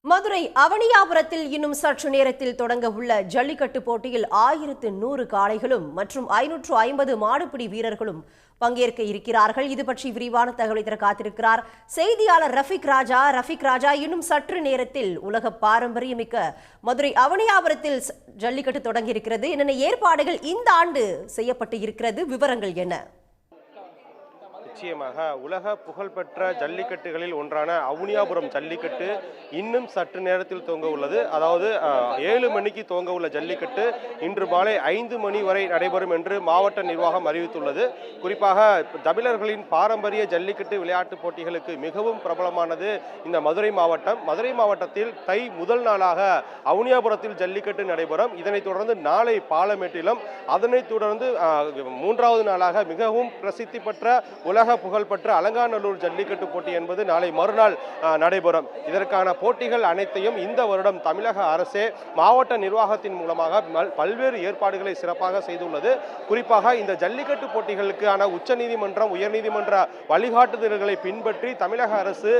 மதுரை அவனியாபுரத்தில் இன்னும் சற்று நேரத்தில் தொடங்க உள்ள ஜல்லிக்கட்டு போட்டியில் 1100 காளைகளும் மற்றும் 550 மாடுபிடி வீரர்களும் பங்கேற்க இருக்கிறார்கள். இது பற்றி விரிவான தகவலை தர காத்திருக்கிறார் செய்தியாளர் ரஃபிக் ராஜா. இன்னும் சற்று நேரத்தில் உலக பாரம்பரியமிக்க மதுரை அவனியாபுரத்தில் ஜல்லிக்கட்டு தொடங்கி இருக்கிறது. என்னென்ன ஏற்பாடுகள் இந்த ஆண்டு செய்யப்பட்டு இருக்கிறது, விவரங்கள் என்ன? நிச்சயமாக உலக புகழ்பெற்ற ஜல்லிக்கட்டுகளில் ஒன்றான அவுனியாபுரம் ஜல்லிக்கட்டு இன்னும் சற்று நேரத்தில் துவங்க உள்ளது. அதாவது 7 மணிக்கு துவங்க உள்ள ஜல்லிக்கட்டு இன்று மாலை 5 மணி வரை நடைபெறும் என்று மாவட்ட நிர்வாகம் அறிவித்துள்ளது. குறிப்பாக தமிழர்களின் பாரம்பரிய ஜல்லிக்கட்டு விளையாட்டுப் போட்டிகளுக்கு மிகவும் பிரபலமானது இந்த மதுரை மாவட்டம். மதுரை மாவட்டத்தில் தை முதல் நாளாக அவுனியாபுரத்தில் ஜல்லிக்கட்டு நடைபெறும். இதனைத் தொடர்ந்து நாளை பாலமேட்டிலும், அதனைத் தொடர்ந்து 3வது நாளாக மிகவும் பிரசித்தி பெற்ற உலக புகழ்பெற்ற அலங்காநல்லூர் ஜல்லிக்கட்டு போட்டி என்பது நாளை மறுநாள் நடைபெறும். இதற்கான போட்டிகள் அனைத்தையும் இந்த வருடம் தமிழக அரசே மாவட்ட நிர்வாகத்தின் மூலமாக பல்வேறு ஏற்பாடுகளை சிறப்பாக செய்துள்ளது. குறிப்பாக இந்த ஜல்லிக்கட்டு போட்டிகளுக்கான உச்சநீதிமன்றம், உயர்நீதிமன்ற வழிகாட்டுதல்களை பின்பற்றி தமிழக அரசு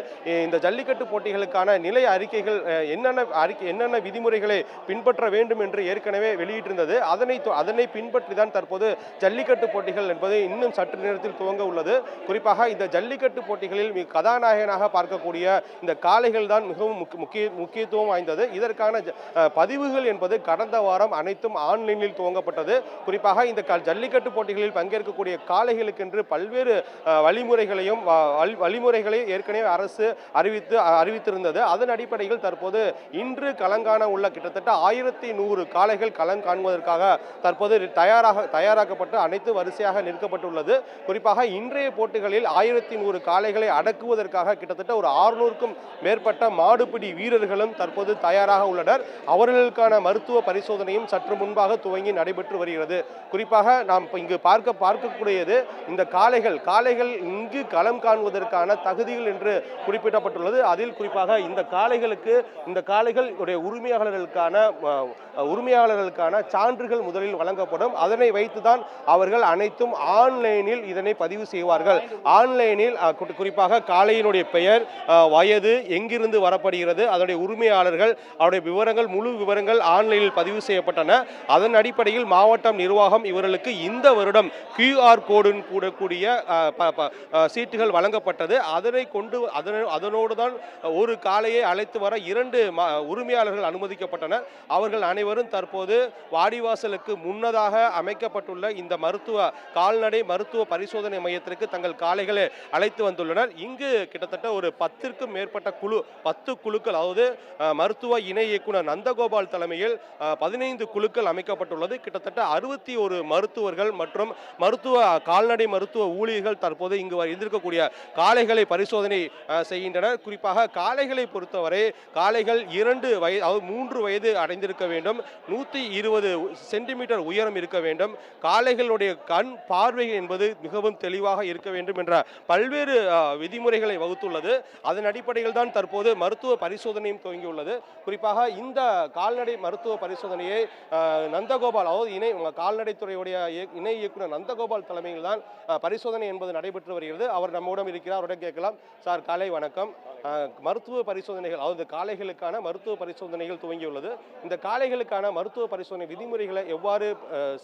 இந்த ஜல்லிக்கட்டு போட்டிகளுக்கான நிலை அறிக்கைகள் என்னென்ன விதிமுறைகளை பின்பற்ற வேண்டும் என்று ஏற்கனவே வெளியிட்டிருந்தது. அதனை பின்பற்றி தான் தற்போது ஜல்லிக்கட்டு போட்டிகள் என்பது இன்னும் சற்று நேரத்தில் துவங்க உள்ளது. குறிப்பாக இந்த ஜல்லிக்கட்டு போட்டிகளில் கதாநாயகனாக பார்க்கக்கூடிய இந்த காளைகள் தான் மிகவும் முக்கியத்துவம் வாய்ந்தது. இதற்கான பதிவுகள் என்பது கடந்த வாரம் அனைத்தும் ஆன்லைனில் துவங்கப்பட்டது. குறிப்பாக இந்த ஜல்லிக்கட்டு போட்டிகளில் பங்கேற்கக்கூடிய காளைகளுக்கென்று பல்வேறு வழிமுறைகளை ஏற்கனவே அரசு அறிவித்திருந்தது. அதன் அடிப்படையில் தற்போது இன்று களங்காண உள்ள கிட்டத்தட்ட 1100 காளைகள் களம் காண்பதற்காக தற்போது தயாராக்கப்பட்டு அனைத்து வரிசையாக நிற்கப்பட்டுள்ளது. குறிப்பாக இன்றைய போட்டிகளில் 1100 காளைகளை அடக்குவதற்காக கிட்டத்தட்ட ஒரு 600க்கும் மேற்பட்ட மாடுபிடி வீரர்களும் தற்போது தயாராக உள்ளனர். அவர்களுக்கான மருத்துவ பரிசோதனையும் சற்று முன்பாக துவங்கி நடைபெற்று வருகிறது. குறிப்பாக நாம் இங்கு பார்க்கக்கூடியது இந்த காளைகள் இங்கு களம் காண்பதற்கான தகுதிகள் என்று குறிப்பிடப்பட்டுள்ளது. அதில் குறிப்பாக இந்த காளைகள் உரிமையாளர்களுக்கான சான்றுகள் முதலில் வழங்கப்படும். அதனை வைத்துதான் அவர்கள் அனைத்தும் ஆன்லைனில் இதனை பதிவு செய்வார்கள். ஆன்லைனில் குறிப்பாக காளையினுடைய பெயர், வயது, எங்கிருந்து வரப்படுகிறது, அதனுடைய உரிமையாளர்கள், அவருடைய விவரங்கள், முழு விவரங்கள் ஆன்லைனில் பதிவு செய்யப்பட்டன. அதன் அடிப்படையில் மாவட்டம் நிர்வாகம் இவர்களுக்கு இந்த வருடம் QR கோடுடன் கூடக்கூடிய சீட்டுகள் வழங்கப்பட்டது. அதனோடு தான் ஒரு காளையை அழைத்து வர 2 உரிமையாளர்கள் அனுமதிக்கப்பட்டனர். அவர்கள் அனைவரும் தற்போது வாடிவாசலுக்கு முன்னதாக அமைக்கப்பட்டுள்ள இந்த கால்நடை மருத்துவ பரிசோதனை மையத்திற்கு தங்கள் காளைகளை அழைத்து வந்துள்ளனர். இங்கு கிட்டத்தட்ட ஒரு 10க்கும் மேற்பட்ட 10 குழுக்கள், அதாவது மருத்துவ இணை இயக்குனர் நந்தகோபால் தலைமையில் 15 குழுக்கள் அமைக்கப்பட்டுள்ளது. கிட்டத்தட்ட 61 மருத்துவர்கள் மற்றும் கால்நடை மருத்துவ ஊழியர்கள் தற்போது இங்கு இருக்கக்கூடிய காளைகளை பரிசோதனை செய்கின்றனர். குறிப்பாக காளைகளை பொறுத்தவரை காளைகள் 3 வயது அடைந்திருக்க வேண்டும், 120 சென்டிமீட்டர் உயரம் இருக்க வேண்டும், காளைகளுடைய கண் பார்வை என்பது மிகவும் தெளிவாக இருக்க வேண்டும் என்ற பல்வேறு விதிமுறைகளை வகுத்துள்ளது. அதன் அடிப்படையில் தான் தற்போது மருத்துவ பரிசோதனையும் துவங்கியுள்ளது. குறிப்பாக இந்த கால்நடை மருத்துவ பரிசோதனையை நந்தகோபால், அதாவது கால்நடைத்துறையுடைய இணை இயக்குனர் நந்தகோபால் தலைமையில் தான் பரிசோதனை என்பது நடைபெற்று வருகிறது. அவர் நம்முடன் இருக்கிறார், அவரிடம் கேட்கலாம். சார், காலை வணக்கம். மருத்துவ பரிசோதனைகள், அதாவது காளைகளுக்கான மருத்துவ பரிசோதனைகள் துவங்கியுள்ளது. இந்த காளைகளுக்கான மருத்துவ பரிசோதனை விதிமுறைகளை எவ்வாறு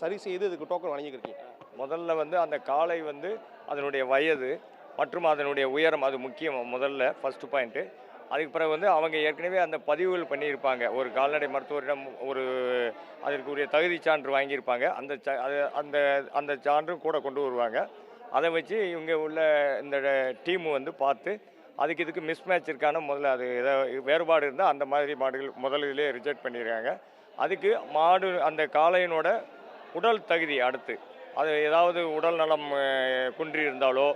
சரி செய்து இதுக்கு டோக்கன் வழங்கியிருக்கீங்க? முதல்ல அந்த காளை அதனுடைய வயது மற்றும் அதனுடைய உயரம், அது முக்கியம். முதல்ல ஃபர்ஸ்ட் பாயிண்ட்டு. அதுக்கு பிறகு அவங்க ஏற்கனவே அந்த பதிவுகள் பண்ணியிருப்பாங்க. ஒரு கால்நடை மருத்துவரிடம் அதற்குரிய தகுதி சான்று வாங்கியிருப்பாங்க. அந்த சான்றும் கூட கொண்டு வருவாங்க. அதை வச்சு இவங்க உள்ள இந்த டீமு பார்த்து இதுக்கு மிஸ் மேட்ச் இருக்கான முதல்ல அது ஏதாவது வேறுபாடு இருந்தால் அந்த மாதிரி மாடுகள் முதலிலே ரிஜெக்ட் பண்ணியிருக்காங்க. அதுக்கு அந்த காளையினோட உடல் தகுதி, அடுத்து அது ஏதாவது உடல் நலம் குன்றி இருந்தாலோ,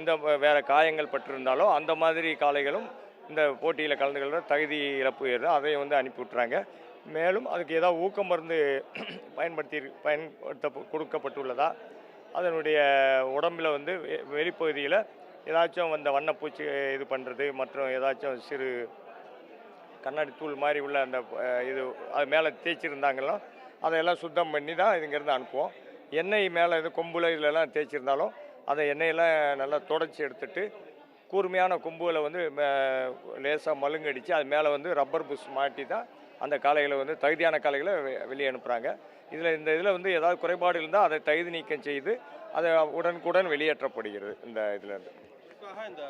இந்த வேறு காயங்கள் பட்டிருந்தாலோ, அந்த மாதிரி காளைகளும் இந்த போட்டியில் கலந்துக்கிற தகுதி இழப்பு ஏறும், அதை அனுப்பி விட்டுறாங்க. மேலும் அதுக்கு ஏதாவது ஊக்க மருந்து கொடுக்கப்பட்டுள்ளதா, அதனுடைய உடம்பில் வெளிப்பகுதியில் ஏதாச்சும் வண்ணப்பூச்சி இது பண்ணுறது, மற்றும் ஏதாச்சும் சிறு கண்ணாடி தூள் மாதிரி உள்ள அந்த அது மேலே தேய்ச்சிருந்தாங்களோ அதையெல்லாம் சுத்தம் பண்ணி தான் இங்கேருந்து அனுப்புவோம். எண்ணெய் மேலே கொம்புல இதிலெல்லாம் தேய்ச்சிருந்தாலும் அதை எண்ணெயெல்லாம் நல்லா தொடச்சி எடுத்துட்டு கூர்மையான கொம்புகளை வந்து லேசாக மழுங்கடிச்சு அது மேலே வந்து ரப்பர் புஷ் மாட்டி தான் அந்த காளைகளை வந்து தகுதியான காளைகளை வெளியே அனுப்புகிறாங்க. இந்த இதில் வந்து ஏதாவது குறைபாடு இருந்தால் அதை தகுதி நீக்கம் செய்து அதை உடனுக்குடன் வெளியேற்றப்படுகிறது. இந்த இதில் இந்த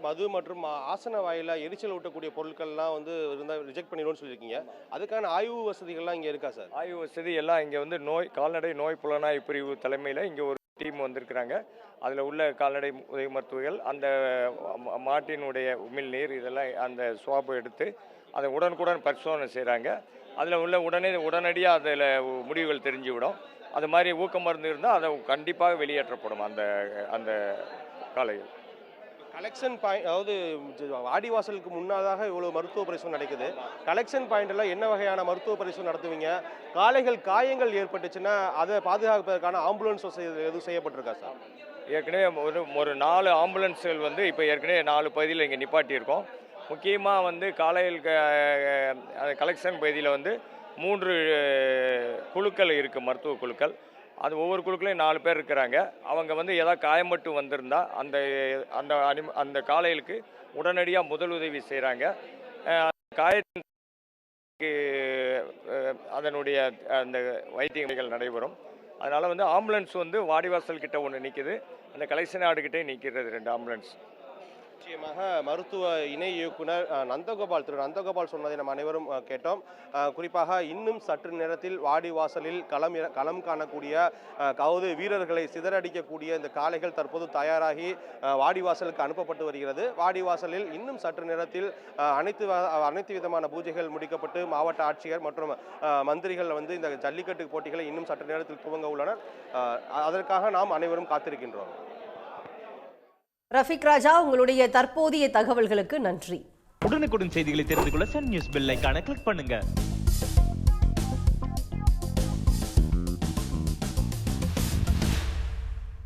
மது மற்றும் ஆசன வாயில எரிச்சல் ஊட்டக்கூடிய பொருட்கள்லாம் வந்து இருந்தால் ரிஜெக்ட் பண்ணிடுவோம்னு சொல்லியிருக்கீங்க. அதுக்கான ஆய்வு வசதிகள்லாம் இங்கே இருக்கா சார்? ஆய்வு வசதி எல்லாம் இங்கே வந்து கால்நடை நோய் புலனாய்வு பிரிவு தலைமையில் இங்கே ஒரு டீம் வந்திருக்கிறாங்க. அதில் உள்ள கால்நடை உதவி மருத்துவர்கள் அந்த மாட்டினுடைய உமிழ்நீர் இதெல்லாம் அந்த ஸ்வாப் எடுத்து அதை உடனுக்குடன் பரிசோதனை செய்கிறாங்க. அதில் உள்ள உடனடியாக அதில் முடிவுகள் தெரிஞ்சுவிடும். அது மாதிரி ஊக்க மருந்து இருந்தால் அதை கண்டிப்பாக வெளியேற்றப்படும் அந்த காளைகள். கலெக்ஷன் பாயிண்ட், அதாவது வாடிவாசலுக்கு முன்னதாக இவ்வளோ மருத்துவ பரிசோதனை நடக்குது. கலெக்ஷன் பாயிண்டில் என்ன வகையான மருத்துவ பரிசோதனை நடத்துவீங்க? காளைகள் காயங்கள் ஏற்பட்டுச்சுன்னா அதை பாதுகாப்பதற்கான ஆம்புலன்ஸ் எதுவும் செய்யப்பட்டிருக்கா சார்? ஏற்கனவே ஒரு 4 ஆம்புலன்ஸ்கள் வந்து இப்போ ஏற்கனவே 4 பகுதியில் இங்கே நிப்பாட்டியிருக்கோம். முக்கியமாக வந்து காளைகள் கலெக்ஷன் பகுதியில் வந்து 3 குழுக்கள் இருக்குது, மருத்துவ குழுக்கள். அது ஒவ்வொரு குழுக்களையும் 4 பேர் இருக்கிறாங்க. அவங்க வந்து ஏதாவது காயம்பட்டு வந்திருந்தா அந்த காளைகளுக்கு உடனடியாக முதலுதவி செய்கிறாங்க. காயத்துக்கு அதனுடைய அந்த வைத்தியங்கள் நடைபெறும். அதனால் வந்து ஆம்புலன்ஸ் வந்து வாடிவாசல் கிட்ட ஒன்று நிற்குது, அந்த கலெக்ஷன் ஆடுகிட்டே நிற்கிறது 2 ஆம்புலன்ஸ். நிச்சயமாக மருத்துவ இணை இயக்குனர் திரு நந்தகோபால் சொன்னதை நம்ம அனைவரும் கேட்டோம். குறிப்பாக இன்னும் சற்று நேரத்தில் வாடிவாசலில் களம் காணக்கூடிய அதாவது வீரர்களை சிதறடிக்கக்கூடிய இந்த காளைகள் தற்போது தயாராகி வாடிவாசலுக்கு அனுப்பப்பட்டு வருகிறது. வாடிவாசலில் இன்னும் சற்று நேரத்தில் அனைத்து விதமான பூஜைகள் முடிக்கப்பட்டு மாவட்ட ஆட்சியர் மற்றும் மந்திரிகள் வந்து இந்த ஜல்லிக்கட்டு போட்டிகளை இன்னும் சற்று நேரத்தில் துவங்க உள்ளனர். அதற்காக நாம் அனைவரும் காத்திருக்கின்றோம். ரஃபீக் ராஜா, உங்களுடைய தற்போதைய தகவல்களுக்கு நன்றி. உடனுக்குடன் செய்திகளை தெரிந்து கொள்ள சன் நியூஸ் பெல் ஐகானை கிளிக் பண்ணுங்க.